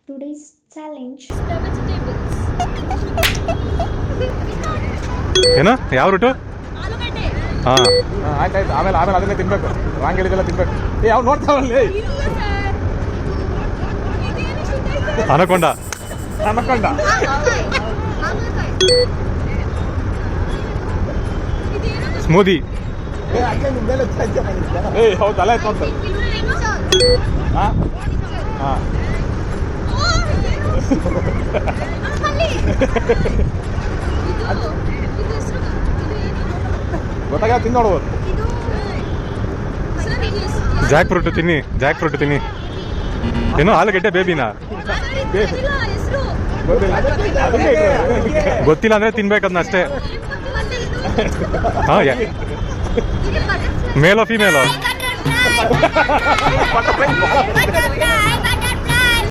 Today's challenge. ಏನು ಯಾವ route? ಹಾಂ ಆಯ್ತಾಯ್ತು. ಆಮೇಲೆ ಅದನ್ನೇ ತಿನ್ಬೇಕು. ರಾಂಗ್ ಹೇಳಿದೆಲ್ಲ ತಿನ್ಬೇಕು. ಯಾವ ನೋಡ್ತಾವಲ್ಲಿ ಅನಕೊಂಡ ಅನ್ಕೊಂಡ. ಸ್ಮೂದಿ. ಹೌದು ತಲೆ ಆಯ್ತು ನೋಡ್ತಾರೆ. ಹಾಂ ಹಾಂ ಗೊತ್ತಾಗ ತಿಂದು ನೋಡ್ಬೋದು. ಜಾಕ್ ಫ್ರೂಟ್ ತಿನ್ನಿ, ಜಾಕ್ ಫ್ರೂಟ್ ತಿನ್ನಿ. ಏನು ಆಲೂಗಡ್ಡೆ ಬೇಬಿನಾ? ಗೊತ್ತಿಲ್ಲ ಅಂದ್ರೆ ತಿನ್ಬೇಕದ್ನ ಅಷ್ಟೇ. ಹಾಂ ಮೇಲೋ ಫಿಮೇಲೋ?